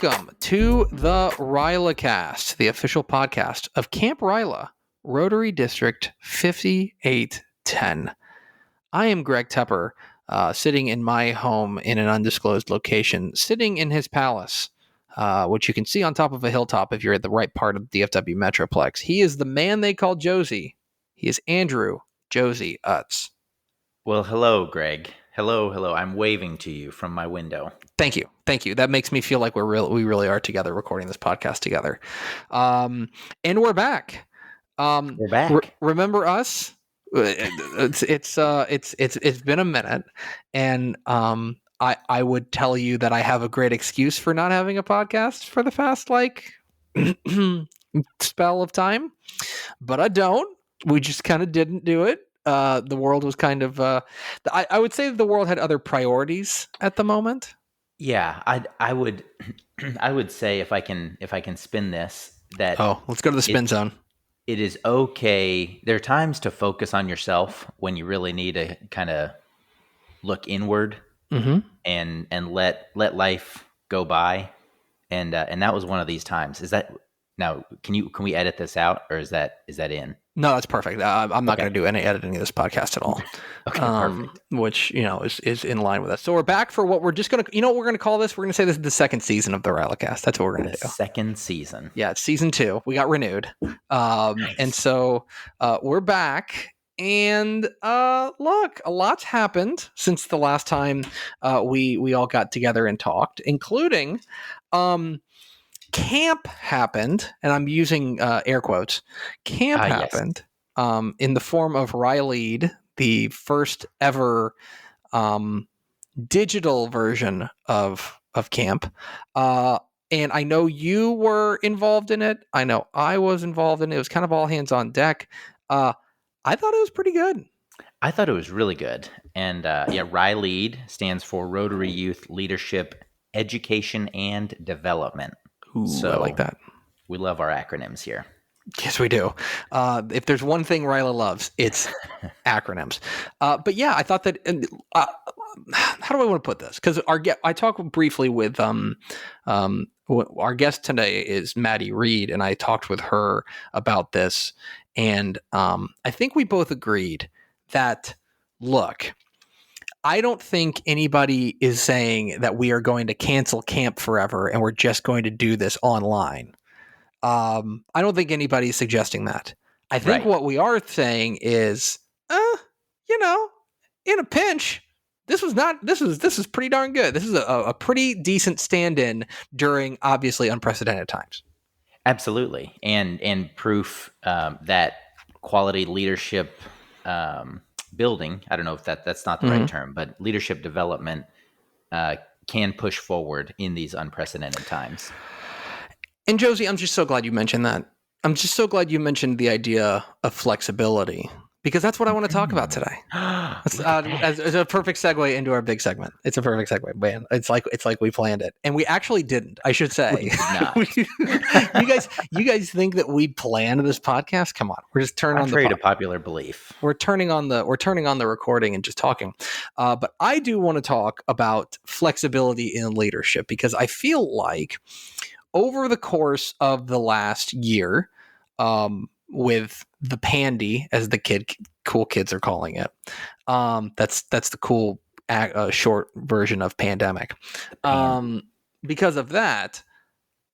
welcome to the RYLACast, the official podcast of Camp RYLA, Rotary District 5810. I am Greg Tepper, sitting in my home in an undisclosed location, sitting in his palace, which you can see on top of a hilltop if you're at the right part of the DFW Metroplex. He is the man they call Josey. He is Andrew Josey Utz. Well, hello, Greg. Hello. I'm waving to you from my window. Thank you. That makes me feel like we really are together recording this podcast together. And we're back. We're back. Remember us? It's been a minute, and I would tell you that I have a great excuse for not having a podcast for the past spell of time, but I don't. We just kind of didn't do it. The world was kind of I would say the world had other priorities at the moment. Yeah, I would say if I can spin this that let's go to the spin zone. It is okay. There are times to focus on yourself when you really need to kind of look inward and let life go by, and that was one of these times. Is that now? Can we edit this out, or is that in? No, that's perfect. I'm not going to do any editing of this podcast at all. Okay, perfect. Which, is in line with us. So we're back for what we're just going to, what we're going to call this? We're going to say this is the second season of the RYLAcast. That's what we're going to do. Second season. Yeah, it's season 2. We got renewed. Nice. And so we're back. And look, a lot's happened since the last time we all got together and talked, including camp happened, and I'm using air quotes. Camp happened in the form of RYLA, the first ever digital version of camp. And I know you were involved in it. I know I was involved in it. It was kind of all hands on deck. I thought it was pretty good. I thought it was really good. And RYLA stands for Rotary Youth Leadership, Education, and Development. Ooh, so I like that. We love our acronyms here. Yes, we do. If there's one thing RYLA loves, it's acronyms. But yeah, I thought that. How do I want to put this? Because I talked briefly with our guest today is Maddy Reed, and I talked with her about this, and I think we both agreed that look. I don't think anybody is saying that we are going to cancel camp forever and we're just going to do this online. I don't think anybody's suggesting that. I think what we are saying is, in a pinch, this is pretty darn good. This is a pretty decent stand-in during obviously unprecedented times. Absolutely. And proof that quality leadership building, I don't know if that's not the right term, but leadership development can push forward in these unprecedented times. And Josey, I'm just so glad you mentioned that. I'm just so glad you mentioned the idea of flexibility, because that's what I want to talk about today. As a perfect segue into our big segment. It's a perfect segue, man. It's like we planned it, and we actually didn't. I should say. You guys think that we planned this podcast? Come on, we're just turning on the popular belief. We're turning on the recording and just talking. But I do want to talk about flexibility in leadership, because I feel like over the course of the last year, with the pandy, as the cool kids are calling it. That's the cool short version of pandemic. Because of that,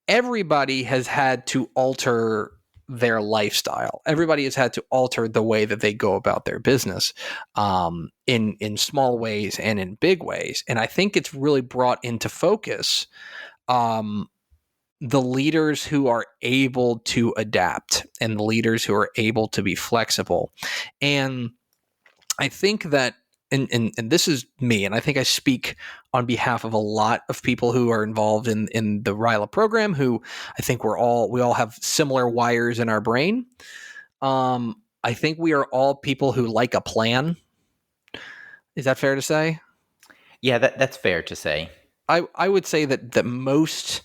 everybody has had to alter their lifestyle. Everybody has had to alter the way that they go about their business, in small ways and in big ways. And I think it's really brought into focus the leaders who are able to adapt and the leaders who are able to be flexible. And I think that, and this is me, and I think I speak on behalf of a lot of people who are involved in the RYLA program, who I think we all have similar wires in our brain. I think we are all people who like a plan. Is that fair to say? Yeah, that's fair to say. I would say that most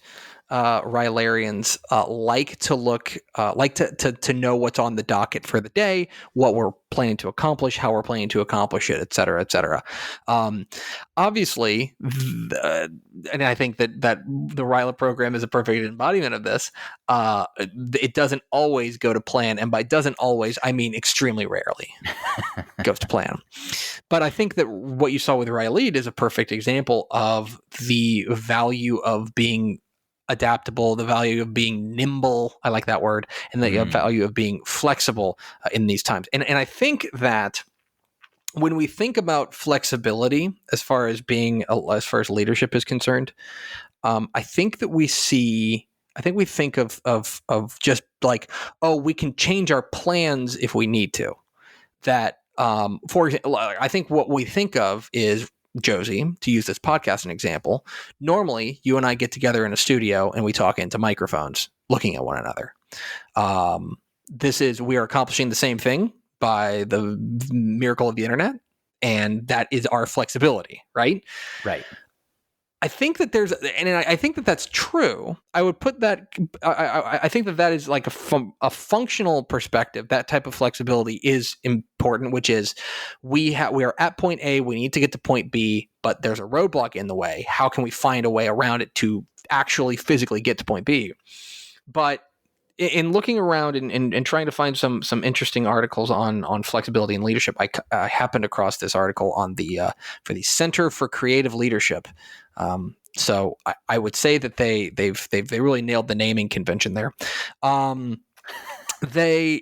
RYLArians like to look, like to know what's on the docket for the day, what we're planning to accomplish, how we're planning to accomplish it, et cetera, et cetera. Obviously, and I think that the RYLA program is a perfect embodiment of this. It doesn't always go to plan, and by doesn't always, I mean extremely rarely goes to plan. But I think that what you saw with RYLA is a perfect example of the value of being adaptable, the value of being nimble. I like that word, and the value of being flexible in these times. And I think that when we think about flexibility, as far as leadership is concerned, I think that we think of just like, oh, we can change our plans if we need to. That, for example, I think what we think of is, Josey, to use this podcast as an example, normally you and I get together in a studio and we talk into microphones looking at one another. We are accomplishing the same thing by the miracle of the internet, and that is our flexibility, right? Right. I think that I think that that's true. I would put that. I think that is like from a functional perspective. That type of flexibility is important, which is we are at point A, we need to get to point B, but there's a roadblock in the way. How can we find a way around it to actually physically get to point B? But in looking around and trying to find some interesting articles on flexibility and leadership, I happened across this article on for the Center for Creative Leadership. So I would say that they really nailed the naming convention there. So they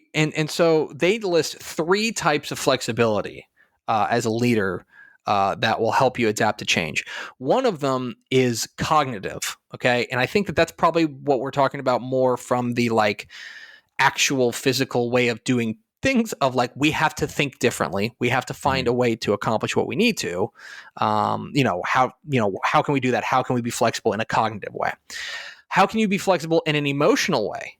list 3 types of flexibility as a leader that will help you adapt to change. One of them is cognitive, okay? And I think that that's probably what we're talking about more from the like actual physical way of doing things, of like, we have to think differently. We have to find a way to accomplish what we need to. How can we do that? How can we be flexible in a cognitive way? How can you be flexible in an emotional way?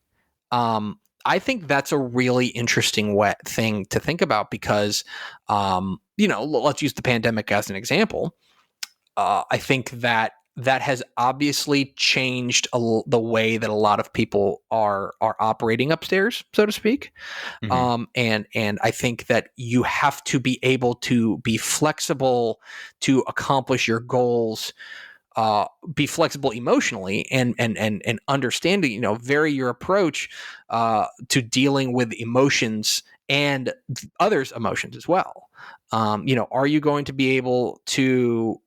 I think that's a really interesting thing to think about because, let's use the pandemic as an example. I think that has obviously changed the way that a lot of people are operating upstairs, so to speak. And I think that you have to be able to be flexible to accomplish your goals. Be flexible emotionally and understanding, vary your approach to dealing with emotions and others' emotions as well. Are you going to be able to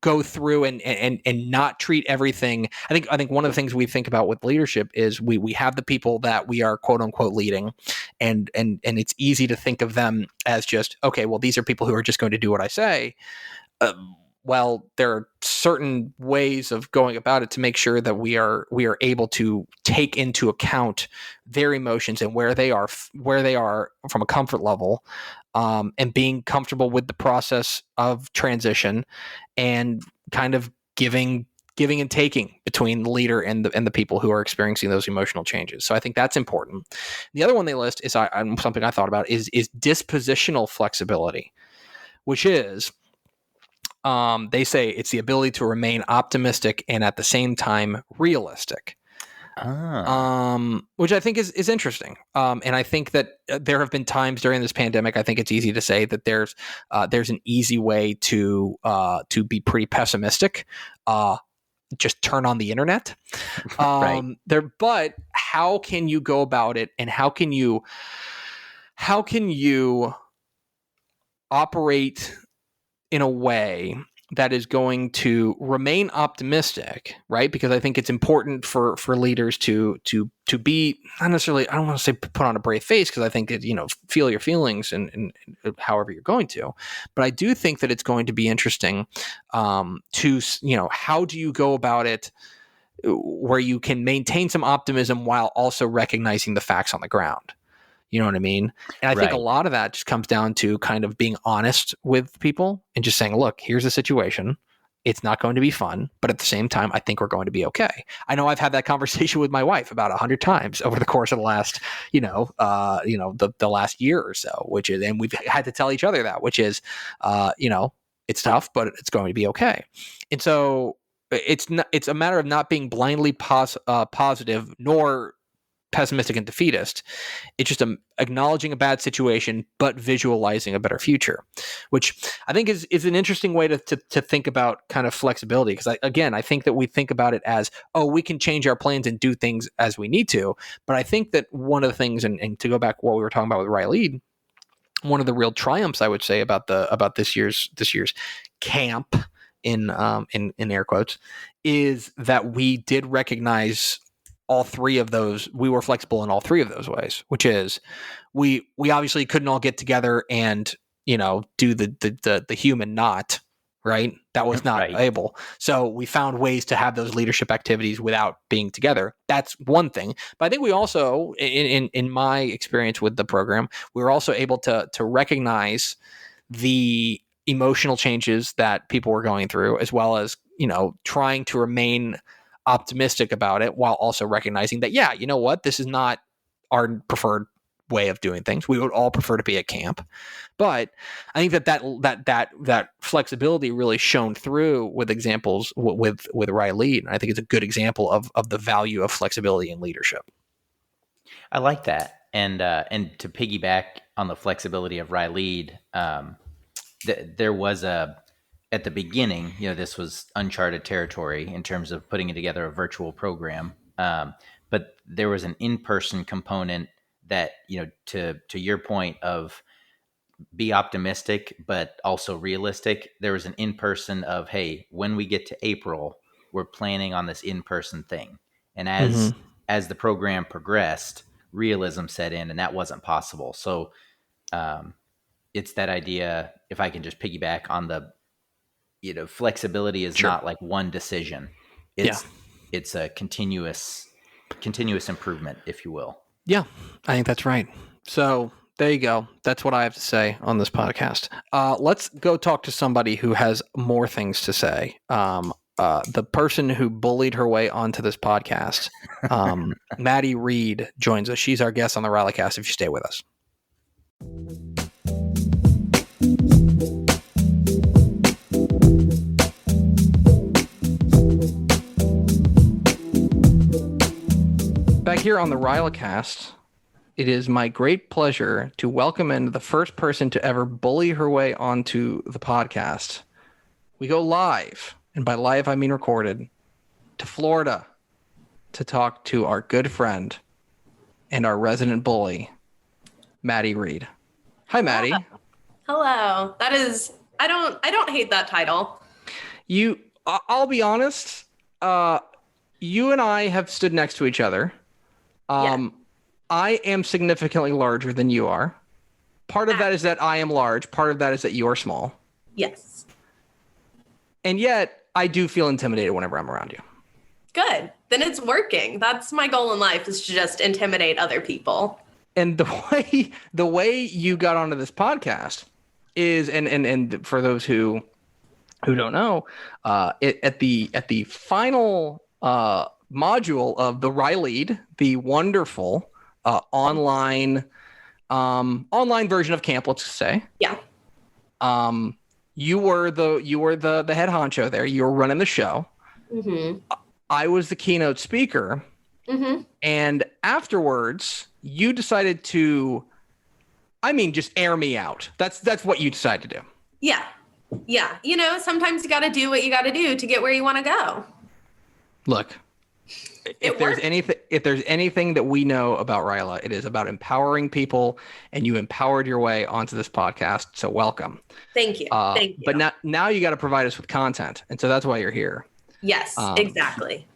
go through and not treat everything? I think one of the things we think about with leadership is we have the people that we are quote unquote leading, and it's easy to think of them as just, okay, well, these are people who are just going to do what I say. Well, there are certain ways of going about it to make sure that we are able to take into account their emotions and where they are from a comfort level, and being comfortable with the process of transition and kind of giving and taking between the leader and the people who are experiencing those emotional changes. So I think that's important. The other one they list is something I thought about is dispositional flexibility, which is, they say it's the ability to remain optimistic and at the same time realistic. Which I think is interesting. And I think that there have been times during this pandemic, I think it's easy to say that there's an easy way to be pretty pessimistic. Just turn on the internet. Right. But how can you go about it, and how can you operate in a way that is going to remain optimistic, right? Because I think it's important for leaders to be, not necessarily, I don't want to say put on a brave face, because I think that, feel your feelings and however you're going to. But I do think that it's going to be interesting to, how do you go about it where you can maintain some optimism while also recognizing the facts on the ground? You know what I mean? And I think a lot of that just comes down to kind of being honest with people and just saying, look, here's the situation. It's not going to be fun, but at the same time, I think we're going to be okay. I know I've had that conversation with my wife about 100 times over the course of the last, the last year or so, and we've had to tell each other that, which is, it's tough, but it's going to be okay. And so it's a matter of not being blindly positive nor pessimistic and defeatist. It's just acknowledging a bad situation, but visualizing a better future, which I think is an interesting way to think about kind of flexibility. Because I think that we think about it as, oh, we can change our plans and do things as we need to. But I think that one of the things, and to go back to what we were talking about with RYLA, one of the real triumphs I would say about this year's camp in air quotes is that we did recognize all three of those. We were flexible in all three of those ways, which is we obviously couldn't all get together and, do the human knot, right? That was not able. So we found ways to have those leadership activities without being together. That's one thing. But I think we also, in my experience with the program, we were also able to recognize the emotional changes that people were going through, as well as, trying to remain optimistic about it while also recognizing that, yeah, you know what, this is not our preferred way of doing things. We would all prefer to be at camp. But I think that flexibility really shone through with examples with RYLA. And I think it's a good example of the value of flexibility in leadership. I like that. And to piggyback on the flexibility of RYLA, there was at the beginning, this was uncharted territory in terms of putting together a virtual program. But there was an in-person component that, to your point of be optimistic, but also realistic. There was an in-person of, hey, when we get to April, we're planning on this in-person thing. And as the program progressed, realism set in, and that wasn't possible. So it's that idea, if I can just piggyback on the, flexibility is not like one decision. It's a continuous improvement, if you will. Yeah, I think that's right. So there you go. That's what I have to say on this podcast. Let's go talk to somebody who has more things to say. The person who bullied her way onto this podcast, Maddy Reed, joins us. She's our guest on the RYLACast, if you stay with us. Back here on the RYLACast, it is my great pleasure to welcome in the first person to ever bully her way onto the podcast. We go live, and by live I mean recorded, to Florida to talk to our good friend and our resident bully, Maddy Reed. Hi, Maddy. Hello. That is, I don't hate that title. I'll be honest. You and I have stood next to each other. I am significantly larger than you are. Part of that is that I am large. Part of that is that you are small. Yes. And yet, I do feel intimidated whenever I'm around you. Good. Then it's working. That's my goal in life, is to just intimidate other people. And the way you got onto this podcast is, and for those who don't know, at the final module of the RYLA, the wonderful online version of camp, let's say. Yeah. You were the head honcho there. You were running the show. Mm-hmm. I was the keynote speaker. Mm-hmm. And afterwards, you decided to, just air me out. That's what you decided to do. Yeah. Yeah. Sometimes you got to do what you got to do to get where you want to go. Look, if there's anything that we know about RYLA, it is about empowering people, and you empowered your way onto this podcast. So welcome. Thank you. Thank you. But now you got to provide us with content. And so that's why you're here. Yes, exactly.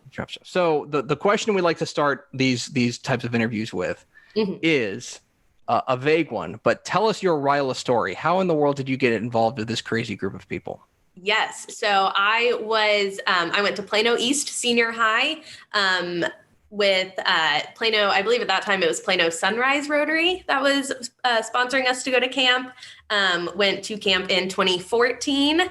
So the question we like to start these types of interviews with is a vague one, but tell us your RYLA story. How in the world did you get involved with this crazy group of people? Yes. So I went to Plano East Senior High with Plano. I believe at that time it was Plano Sunrise Rotary that was sponsoring us to go to camp. Went to camp in 2014.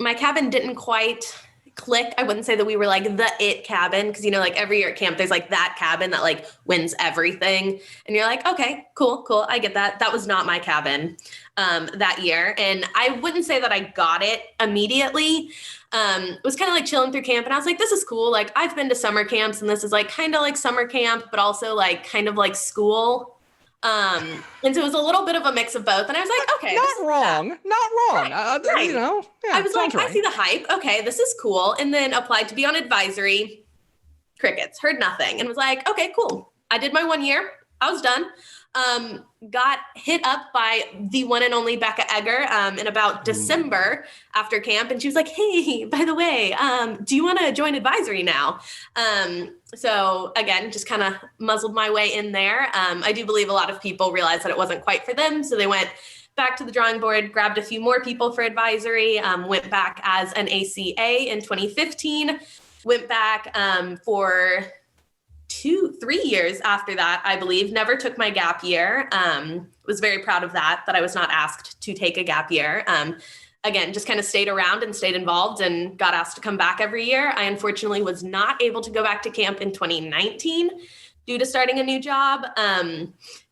My cabin didn't quite clique. I wouldn't say that we were like the it cabin, because, you know, like every year at camp, there's like that cabin that like wins everything. And you're like, okay, cool. I get that. That was not my cabin that year. And I wouldn't say that I got it immediately. It was kind of like chilling through camp, and I was like, this is cool. Like, I've been to summer camps, and this is like kind of like summer camp, but also like kind of like school. And so it was a little bit of a mix of both. And I was like, okay, not wrong. Right. You know, yeah, I was like, right. I see the hype. Okay, this is cool. And then applied to be on advisory. Crickets, heard nothing, and was like, okay, cool. I did my 1 year. I was done. Got hit up by the one and only Becca Egger in about December after camp. And she was like, hey, by the way, do you want to join advisory now? So again, just kind of muzzled my way in there. I do believe a lot of people realized that it wasn't quite for them. So they went back to the drawing board, grabbed a few more people for advisory, went back as an ACA in 2015, went back for 2-3 years after that, I believe. Never took my gap year. Was very proud of that I was not asked to take a gap year. Again, just kind of stayed around and stayed involved and got asked to come back every year. I unfortunately was not able to go back to camp in 2019 due to starting a new job.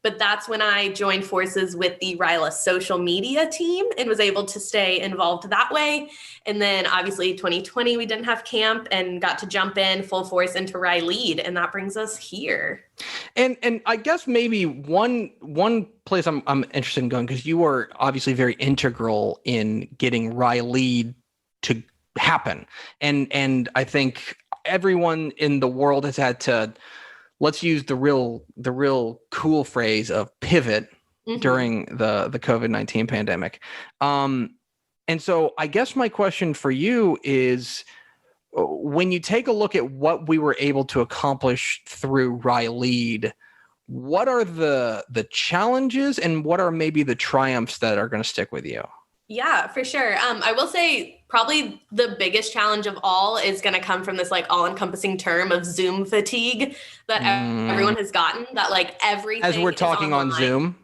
But that's when I joined forces with the RYLA social media team and was able to stay involved that way. And then obviously 2020, we didn't have camp and got to jump in full force into RYLA, and that brings us here. And I guess maybe one place I'm interested in going, because you are obviously very integral in getting RYLA to happen. And I think everyone in the world has had to, let's use the real cool phrase of pivot during the COVID-19 pandemic. And so I guess my question for you is, when you take a look at what we were able to accomplish through RYLA, what are the challenges and what are maybe the triumphs that are going to stick with you? Yeah, for sure. I will say probably the biggest challenge of all is going to come from this like all-encompassing term of Zoom fatigue that everyone has gotten, that like everything as we're talking on Zoom.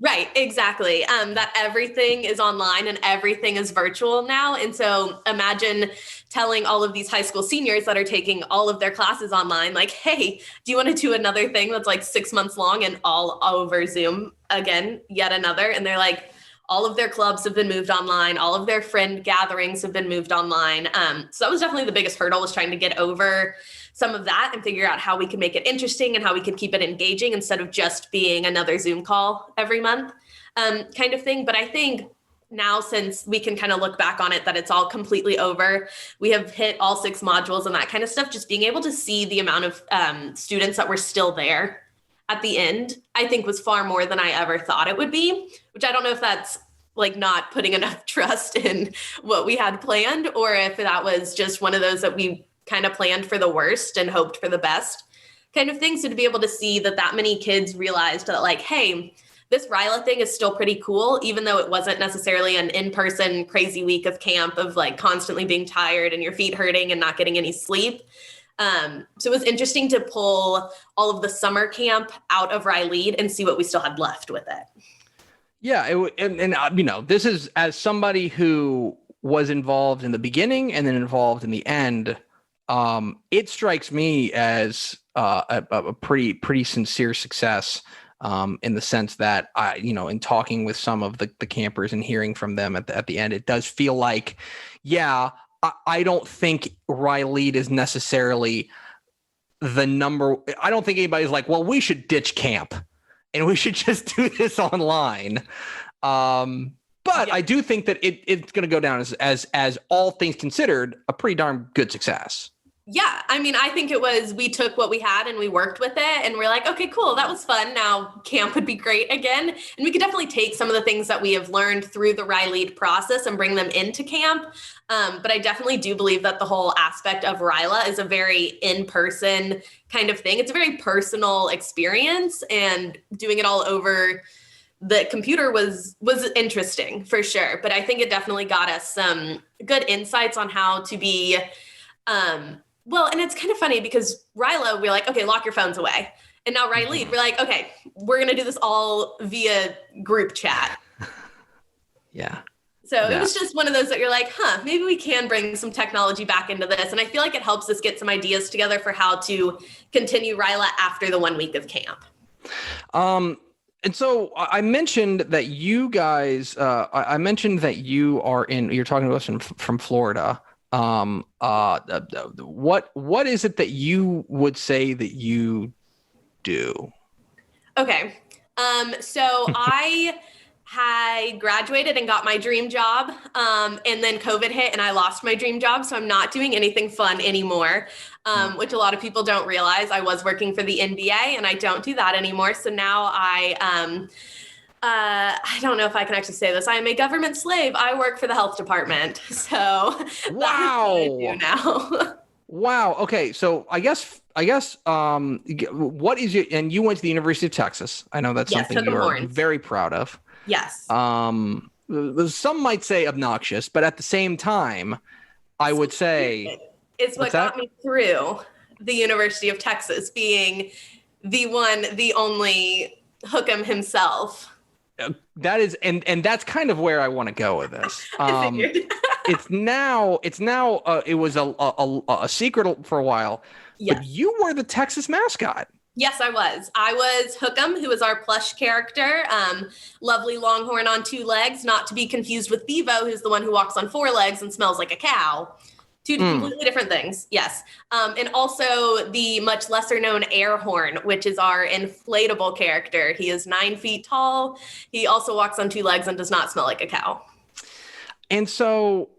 Right, exactly. That everything is online and everything is virtual now. And so imagine telling all of these high school seniors that are taking all of their classes online, like, hey, do you want to do another thing that's like 6 months long and all over Zoom again, yet another? And they're like, all of their clubs have been moved online. All of their friend gatherings have been moved online. So that was definitely the biggest hurdle, was trying to get over some of that and figure out how we can make it interesting and how we can keep it engaging instead of just being another Zoom call every month kind of thing. But I think now, since we can kind of look back on it, that it's all completely over, we have hit all 6 modules and that kind of stuff, just being able to see the amount of students that were still there at the end, I think was far more than I ever thought it would be, which I don't know if that's like not putting enough trust in what we had planned, or if that was just one of those that we kind of planned for the worst and hoped for the best kind of thing. So to be able to see that many kids realized that like, hey, this RYLA thing is still pretty cool, even though it wasn't necessarily an in-person crazy week of camp of like constantly being tired and your feet hurting and not getting any sleep. So it was interesting to pull all of the summer camp out of RYLA and see what we still had left with it. Yeah. And you know, this is as somebody who was involved in the beginning and then involved in the end. It strikes me as a pretty sincere success in the sense that in talking with some of the campers and hearing from them at the end, it does feel like, yeah, I don't think RYLA is necessarily the number. I don't think anybody's like, well, we should ditch camp and we should just do this online. But I do think that it's going to go down as all things considered, a pretty darn good success. Yeah. I mean, I think it was, we took what we had and we worked with it and we're like, okay, cool. That was fun. Now camp would be great again. And we could definitely take some of the things that we have learned through the RYLA process and bring them into camp. But I definitely do believe that the whole aspect of RYLA is a very in-person kind of thing. It's a very personal experience, and doing it all over the computer was interesting for sure. But I think it definitely got us some good insights on how to be, well, and it's kind of funny because RYLA, we're like, okay, lock your phones away. And now RYLA, we're like, okay, we're going to do this all via group chat. Yeah. So it was just one of those that you're like, maybe we can bring some technology back into this. And I feel like it helps us get some ideas together for how to continue RYLA after the 1 week of camp. And so I mentioned that you guys, I mentioned that you're talking to us from Florida. What is it that you would say that you do? Okay. So I had graduated and got my dream job. And then COVID hit and I lost my dream job. So I'm not doing anything fun anymore, which a lot of people don't realize. I was working for the NBA and I don't do that anymore. So now I don't know if I can actually say this. I am a government slave. I work for the health department. So that's what I do now. Wow. Okay. So I guess, what is it? And you went to the University of Texas. I know that's something you're very proud of. Yes. Some might say obnoxious, but at the same time, I would say it's what got me through the University of Texas, being the only Hookem himself. That is, and that's kind of where I want to go with this. It was a secret for a while, but you were the Texas mascot. Yes, I was. I was Hookem, who is our plush character. Lovely longhorn on 2 legs, not to be confused with Bevo, who's the one who walks on 4 legs and smells like a cow. 2 completely different things. Yes. And also the much lesser known air horn, which is our inflatable character. He is 9 feet tall. He also walks on 2 legs and does not smell like a cow. And so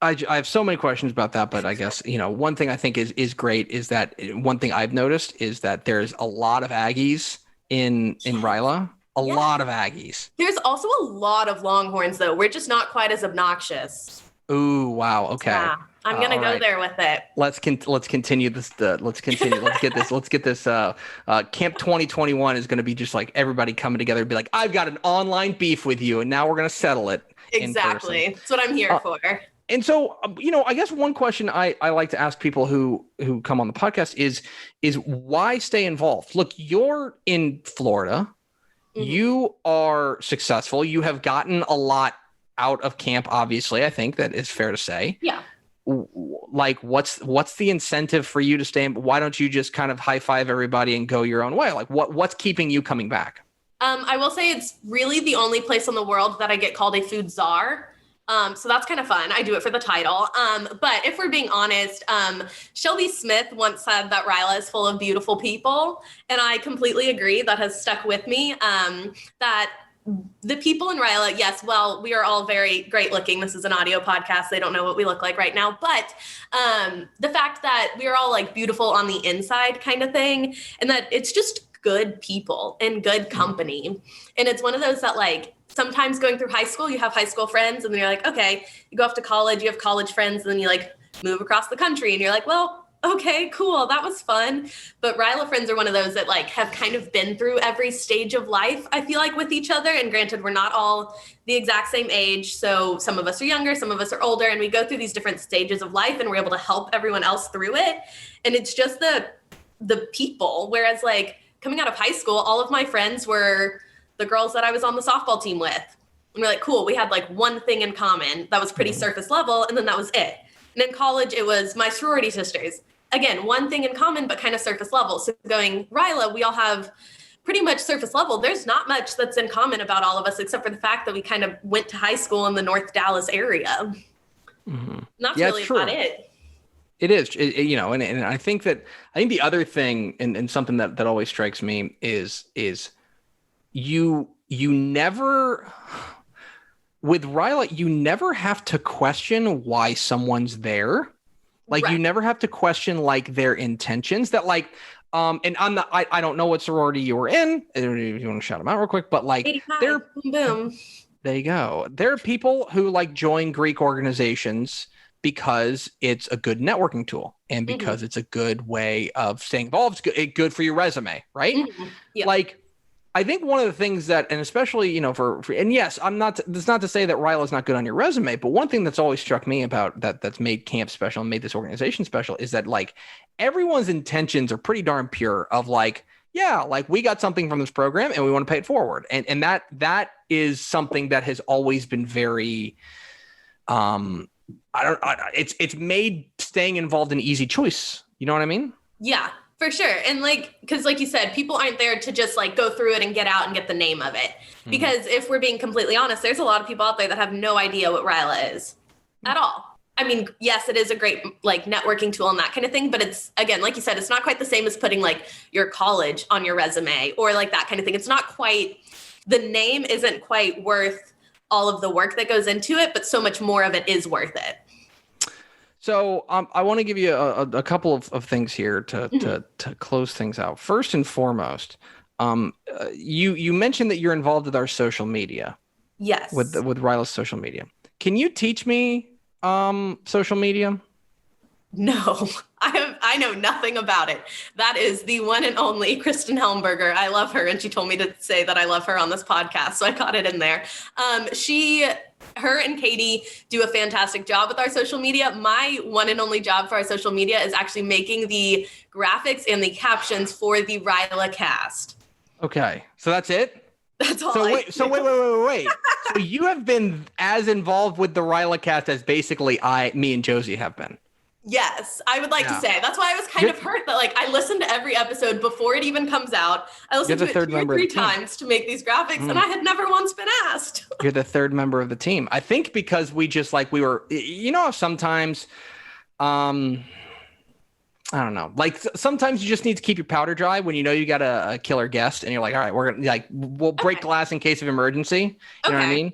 I have so many questions about that, but I guess, one thing I think is great is that one thing I've noticed is that there's a lot of Aggies in RYLA, a lot of Aggies. There's also a lot of Longhorns though. We're just not quite as obnoxious. Ooh, wow. Okay. Yeah, I'm going to go there with it. Let's continue this. Let's get this. Camp 2021 is going to be just like everybody coming together and be like, I've got an online beef with you and now we're going to settle it. Exactly. That's what I'm here for. And so, I guess one question I like to ask people who come on the podcast is why stay involved? Look, you're in Florida. Mm-hmm. You are successful. You have gotten a lot out of camp, obviously. I think that is fair to say. Yeah. Like, what's the incentive for you to stay? Why don't you just kind of high five everybody and go your own way? Like, what's keeping you coming back? I will say it's really the only place in the world that I get called a food czar. So that's kind of fun. I do it for the title. But if we're being honest, Shelby Smith once said that RYLA is full of beautiful people. And I completely agree. That has stuck with me. That the people in RYLA, yes, well, we are all very great looking. This is an audio podcast. They don't know what we look like right now. But the fact that we are all like beautiful on the inside kind of thing, and that it's just good people and good company. And it's one of those that like, sometimes going through high school, you have high school friends and then you're like, okay, you go off to college, you have college friends, and then you like move across the country and you're like, well, okay, cool. That was fun. But RYLA friends are one of those that like have kind of been through every stage of life, I feel like, with each other. And granted, we're not all the exact same age. So some of us are younger, some of us are older, and we go through these different stages of life and we're able to help everyone else through it. And it's just the people. Whereas like coming out of high school, all of my friends were the girls that I was on the softball team with. And we're like, cool, we had like one thing in common that was pretty surface level, and then that was it. And in college, it was my sorority sisters. Again, one thing in common, but kind of surface level. So going RYLA, we all have pretty much surface level. There's not much that's in common about all of us, except for the fact that we kind of went to high school in the North Dallas area. Mm-hmm. That's really about it. It is, and I think the other thing, and something that always strikes me is you never, with RYLA, you never have to question why someone's there. Like, right. You never have to question like their intentions that like, and I don't know what sorority you were in. If you want to shout them out real quick, but like there you go. There are people who like join Greek organizations because it's a good networking tool and because it's a good way of staying involved. It's good for your resume, right? Mm-hmm. Yeah. Like, I think one of the things that, and especially, for and yes, that's not to say that RYLA is not good on your resume, but one thing that's always struck me about that's made camp special and made this organization special is that like everyone's intentions are pretty darn pure of like, yeah, like we got something from this program and we want to pay it forward. And that is something that has always been very, it's made staying involved an easy choice. You know what I mean? Yeah, for sure. And because like you said, people aren't there to just like go through it and get out and get the name of it. Because if we're being completely honest, there's a lot of people out there that have no idea what RYLA is at all. I mean, yes, it is a great like networking tool and that kind of thing, but it's, again, like you said, it's not quite the same as putting like your college on your resume or like that kind of thing. It's not quite, the name isn't quite worth all of the work that goes into it, but so much more of it is worth it. So I want to give you a couple of things here to close things out. First and foremost, you mentioned that you're involved with our social media. Yes. With RYLA's social media. Can you teach me social media? No, I know nothing about it. That is the one and only Kristen Helmberger. I love her, and she told me to say that I love her on this podcast, so I got it in there. Her and Katie do a fantastic job with our social media. My one and only job for our social media is actually making the graphics and the captions for the RYLAcast. Okay, so that's it? That's all. Wait. So you have been as involved with the RYLAcast as basically me and Josey have been. Yes, I would like to say. That's why I was kind of hurt that like I listened to every episode before it even comes out. I listened to it 2 or 3 times to make these graphics, and I had never once been asked. You're the third member of the team. I think because we just like we were, you know, sometimes, I don't know. Like sometimes you just need to keep your powder dry when you know you got a killer guest, and you're like, all right, we're gonna we'll break glass in case of emergency. You know what I mean?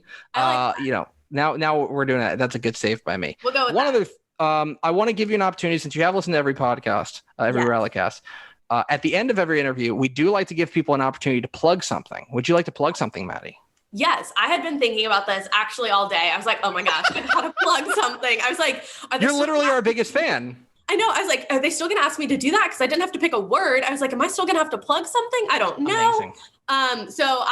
You know, now we're doing that. That's a good save by me. We'll go with one other. I want to give you an opportunity, since you have listened to every podcast, every RYLAcast. At the end of every interview, we do like to give people an opportunity to plug something. Would you like to plug something, Maddy? Yes, I had been thinking about this actually all day. I was like, oh my gosh, I got to plug something. I was like, you're literally our biggest fan. I know. I was like, are they still going to ask me to do that? Because I didn't have to pick a word. I was like, am I still going to have to plug something? I don't know. Amazing. So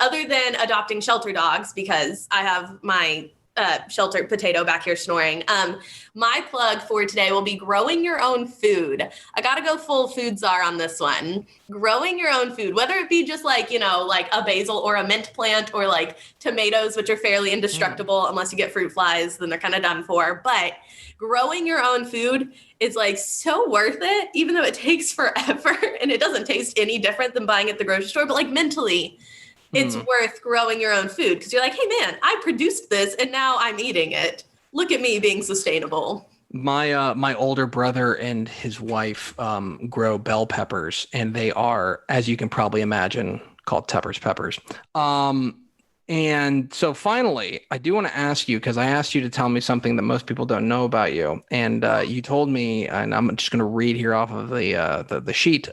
other than adopting shelter dogs, because I have my shelter potato back here snoring. My plug for today will be growing your own food. I got to go full food czar on this one. Growing your own food, whether it be just like, you know, like a basil or a mint plant or like tomatoes, which are fairly indestructible unless you get fruit flies, then they're kind of done for. But growing your own food is like so worth it, even though it takes forever and it doesn't taste any different than buying at the grocery store. But like mentally, it's worth growing your own food because you're like, hey, man, I produced this and now I'm eating it. Look at me being sustainable. My older brother and his wife grow bell peppers, and they are, as you can probably imagine, called Tepper's peppers. And so finally, I do want to ask you, because I asked you to tell me something that most people don't know about you. And you told me, and I'm just going to read here off of the sheet.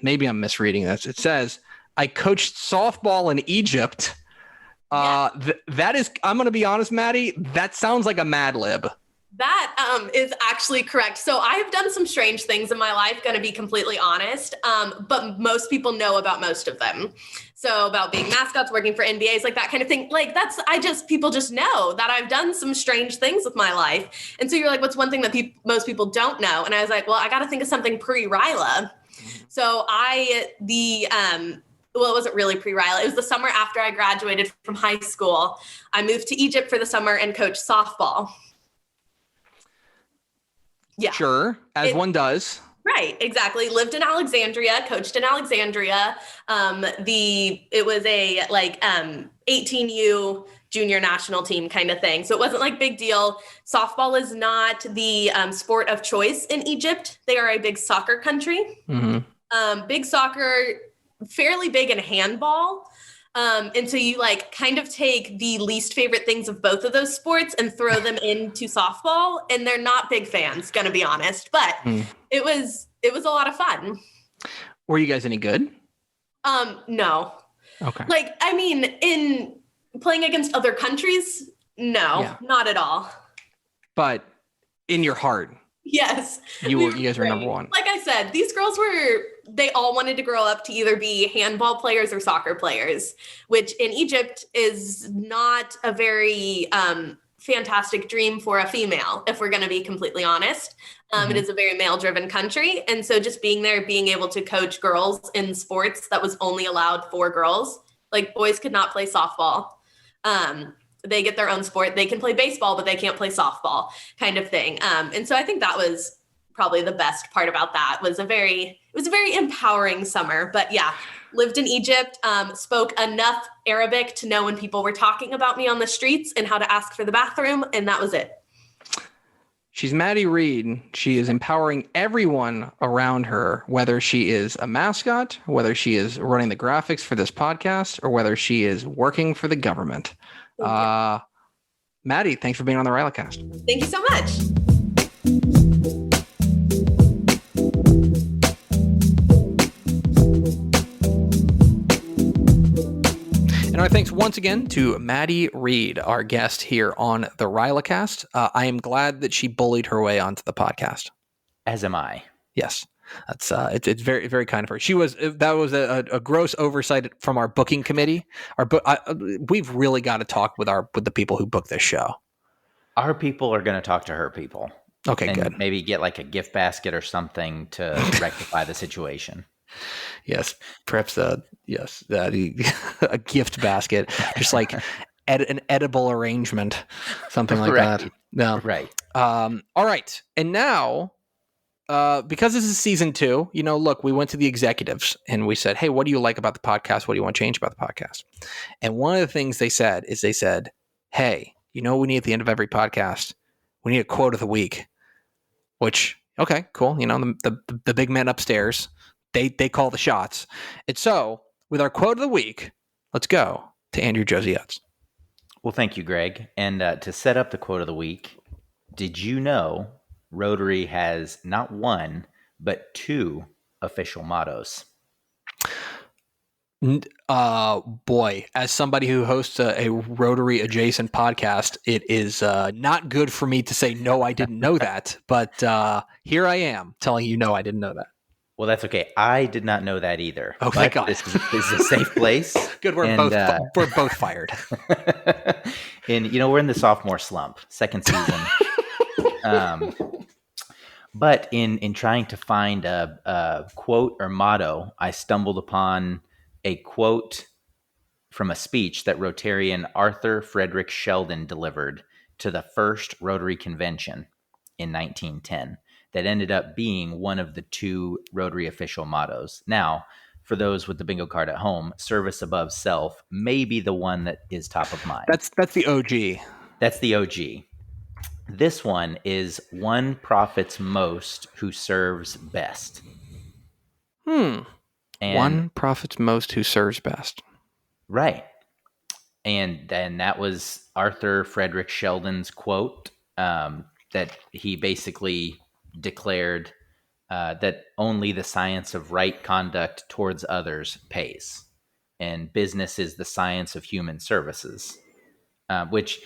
Maybe I'm misreading this. It says, I coached softball in Egypt. That is, I'm going to be honest, Maddy, that sounds like a Mad Lib. That is actually correct. So I have done some strange things in my life, going to be completely honest, but most people know about most of them. So about being mascots, working for NBAs, like that kind of thing. Like people just know that I've done some strange things with my life. And so you're like, what's one thing that most people don't know? And I was like, well, I got to think of something pre-RYLA. So well, it wasn't really pre-RYLA. It was the summer after I graduated from high school. I moved to Egypt for the summer and coached softball. Yeah. Sure. One does. Right. Exactly. Lived in Alexandria, coached in Alexandria. It was a 18U junior national team kind of thing. So it wasn't like big deal. Softball is not the sport of choice in Egypt. They are a big soccer country. Mm-hmm. Big soccer, fairly big in handball. And so you like kind of take the least favorite things of both of those sports and throw them into softball. And they're not big fans, gonna be honest, but it was a lot of fun. Were you guys any good? No. Okay. Like, I mean, in playing against other countries, no, not at all. But in your heart. Yes. You guys were number one. Like I said, these girls they all wanted to grow up to either be handball players or soccer players, which in Egypt is not a very fantastic dream for a female, if we're going to be completely honest. It is a very male-driven country. And so just being there, being able to coach girls in sports that was only allowed for girls, Like boys could not play softball. They get their own sport. They can play baseball, but they can't play softball kind of thing. And so I think that was probably the best part about that. It was a very empowering summer. But yeah, lived in Egypt, spoke enough Arabic to know when people were talking about me on the streets and how to ask for the bathroom. And that was it. She's Maddy Reed. She is empowering everyone around her, whether she is a mascot, whether she is running the graphics for this podcast, or whether she is working for the government. Maddy, thanks for being on the RYLACast. Thank you so much. And our thanks once again to Maddy Reed, our guest here on the RYLACast. I am glad that she bullied her way onto the podcast. As am I. Yes, that's it's very, very kind of her. That was a gross oversight from our booking committee. We've really got to talk with the people who book this show. Our people are going to talk to her people. Okay, and good. Maybe get like a gift basket or something to rectify the situation. Yes, perhaps a gift basket, just like an edible arrangement, something like that. No, right. All right, and now, because this is season 2, look, we went to the executives and we said, "Hey, what do you like about the podcast? What do you want to change about the podcast?" And one of the things they said, "Hey, what we need at the end of every podcast? We need a quote of the week." Which, okay, cool. The big men upstairs. They call the shots. And so, with our quote of the week, let's go to Andrew Josey. Well, thank you, Greg. And to set up the quote of the week, did you know Rotary has not one, but 2 official mottos? Boy, as somebody who hosts a Rotary adjacent podcast, it is not good for me to say, no, I didn't know that. But here I am telling you, no, I didn't know that. Well, that's okay. I did not know that either. Oh, thank God. This is a safe place. Good. We're both fired. And, we're in the sophomore slump, second season. But in trying to find a quote or motto, I stumbled upon a quote from a speech that Rotarian Arthur Frederick Sheldon delivered to the first Rotary convention in 1910. That ended up being one of the 2 Rotary official mottos. Now, for those with the bingo card at home, service above self may be the one that is top of mind. That's the OG. That's the OG. This one is one profits most who serves best. And one profits most who serves best. Right. And then that was Arthur Frederick Sheldon's quote that he basically declared that only the science of right conduct towards others pays, and business is the science of human services, which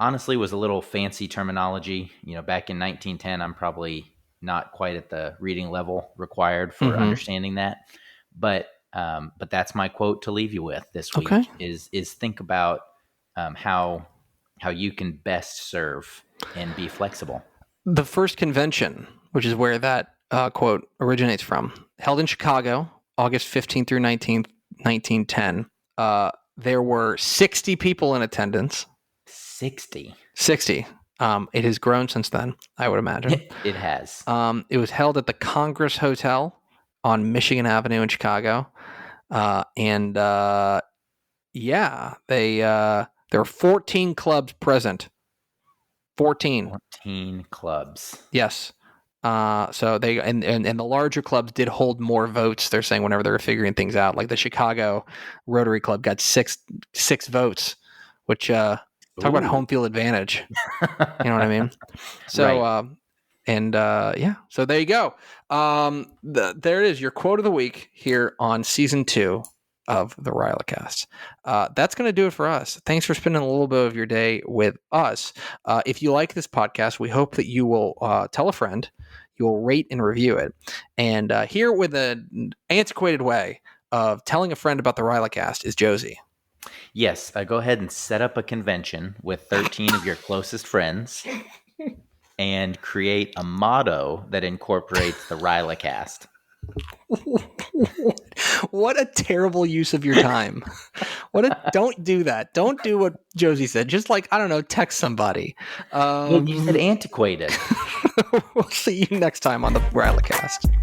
honestly was a little fancy terminology. Back in 1910, I'm probably not quite at the reading level required for understanding that, but that's my quote to leave you with this week. Okay. Is think about how you can best serve and be flexible. The first convention, which is where that quote originates from, held in Chicago, August 15th through 19th, 1910. There were 60 people in attendance. 60. It has grown since then, I would imagine. It has. It was held at the Congress Hotel on Michigan Avenue in Chicago. There were 14 clubs present. 14 clubs. Yes. So they and the larger clubs did hold more votes. They're saying whenever they were figuring things out, like the Chicago Rotary Club got six votes, which talk about home field advantage. You know what I mean? So right. So there you go. There it is, your quote of the week here on season 2 of the RYLACast. That's going to do it for us. Thanks for spending a little bit of your day with us. If you like this podcast, we hope that you will tell a friend, you will rate and review it. And here with an antiquated way of telling a friend about the RYLACast is Josey. Yes, go ahead and set up a convention with 13 of your closest friends and create a motto that incorporates the RYLACast. What a terrible use of your time. Don't do that. Don't do what Josey said. Just like, I don't know, text somebody. Well, you said antiquated. We'll see you next time on the RYLACast.